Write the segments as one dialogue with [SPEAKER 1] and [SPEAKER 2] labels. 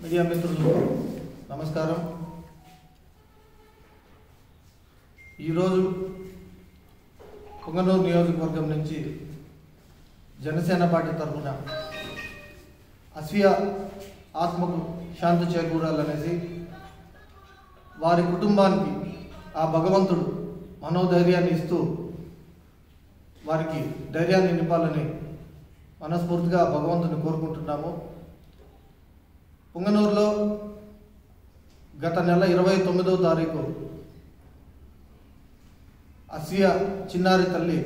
[SPEAKER 1] Media మిత్రులకు నమస్కారం. ఈరోజు పొంగనూరు నియోజకవర్గం నుంచి జనసేన పార్టీ తరఫున అస్వియా ఆత్మకు శాంతి చేకూరాలనేసి వారి కుటుంబానికి ఆ భగవంతుడు మనోధైర్యాన్ని ఇస్తూ వారికి ధైర్యాన్ని నింపాలని మనస్ఫూర్తిగా భగవంతుని కోరుకుంటున్నాము. పొంగనూరులో గత నెల 29వ తారీఖు అస్వియా చిన్నారి తల్లి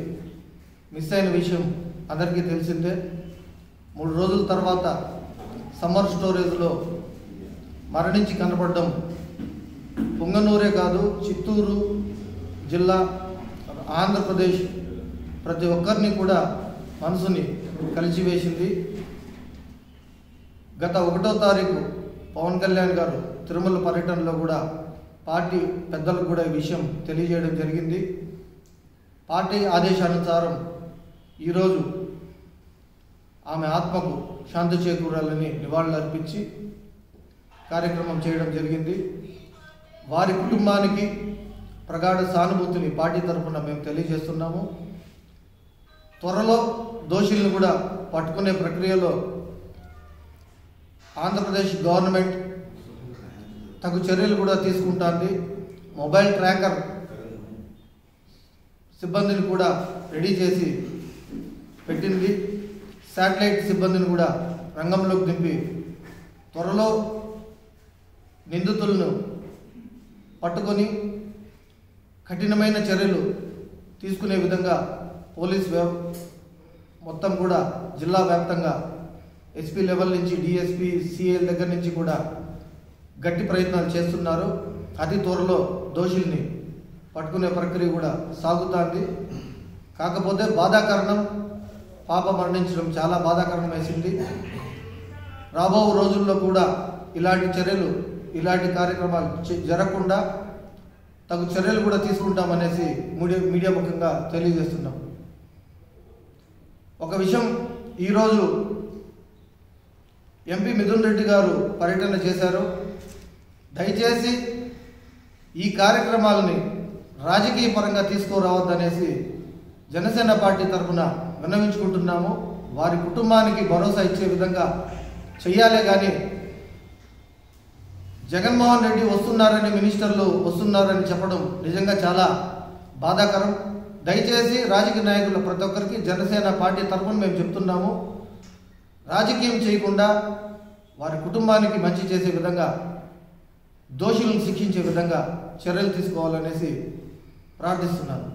[SPEAKER 1] మిస్ అయిన విషయం అందరికీ తెలిసిందే. 3 రోజుల తర్వాత సమ్మర్ స్టోరేజ్లో మరణించి కనపడడం పొంగనూరే కాదు, చిత్తూరు జిల్లా, ఆంధ్రప్రదేశ్ ప్రతి ఒక్కరిని కూడా మనసుని కలిసివేసింది. గత 1వ తారీఖు పవన్ కళ్యాణ్ గారు తిరుమల పర్యటనలో కూడా పార్టీ పెద్దలకు కూడా ఈ విషయం తెలియజేయడం జరిగింది. పార్టీ ఆదేశానుసారం ఈరోజు ఆమె ఆత్మకు శాంతి చేకూరాలని నివాళులర్పించి కార్యక్రమం చేయడం జరిగింది. వారి కుటుంబానికి ప్రగాఢ సానుభూతిని పార్టీ తరఫున మేము తెలియజేస్తున్నాము. త్వరలో దోషులను కూడా పట్టుకునే ప్రక్రియలో ఆంధ్రప్రదేశ్ గవర్నమెంట్ తగు చర్యలు కూడా తీసుకుంటుంది. మొబైల్ ట్రాకర్ సిబ్బందిని కూడా రెడీ చేసి పెట్టింది. శాటిలైట్ సిబ్బందిని కూడా రంగంలోకి దింపి త్వరలో నిందితులను పట్టుకొని కఠినమైన చర్యలు తీసుకునే విధంగా పోలీస్ మొత్తం కూడా జిల్లా వ్యాప్తంగా ఎస్పీ లెవెల్ నుంచి డిఎస్పీ సిఐల దగ్గర నుంచి కూడా గట్టి ప్రయత్నాలు చేస్తున్నారు. అతి త్వరలో దోషుల్ని పట్టుకునే ప్రక్రియ కూడా సాగుతుంది. కాకపోతే బాధాకరణం, పాప మరణించడం చాలా బాధాకరణం వేసింది. రాబో రోజుల్లో కూడా ఇలాంటి చర్యలు, ఇలాంటి కార్యక్రమాలు జరగకుండా తగు చర్యలు కూడా తీసుకుంటామనేసి మీడియా ముఖ్యంగా తెలియజేస్తున్నాం. ఒక విషయం, ఈరోజు ఎంపీ మిథున్ రెడ్డి గారు పర్యటన చేశారు. దయచేసి ఈ కార్యక్రమాలని రాజకీయ పరంగా తీసుకురావద్దనేసి జనసేన పార్టీ తరఫున విన్నవించుకుంటున్నాము. వారి కుటుంబానికి భరోసా ఇచ్చే విధంగా చెయ్యాలే కానీ జగన్మోహన్ రెడ్డి వస్తున్నారని, మినిస్టర్లు వస్తున్నారని చెప్పడం నిజంగా చాలా బాధాకరం. దయచేసి రాజకీయ నాయకులు ప్రతి ఒక్కరికి జనసేన పార్టీ తరఫున మేము చెప్తున్నాము, రాజకీయం చేయకుండా వారి కుటుంబానికి మంచి చేసే విధంగా, దోషులను శిక్షించే విధంగా చర్యలు తీసుకోవాలనేసి ప్రార్థిస్తున్నాను.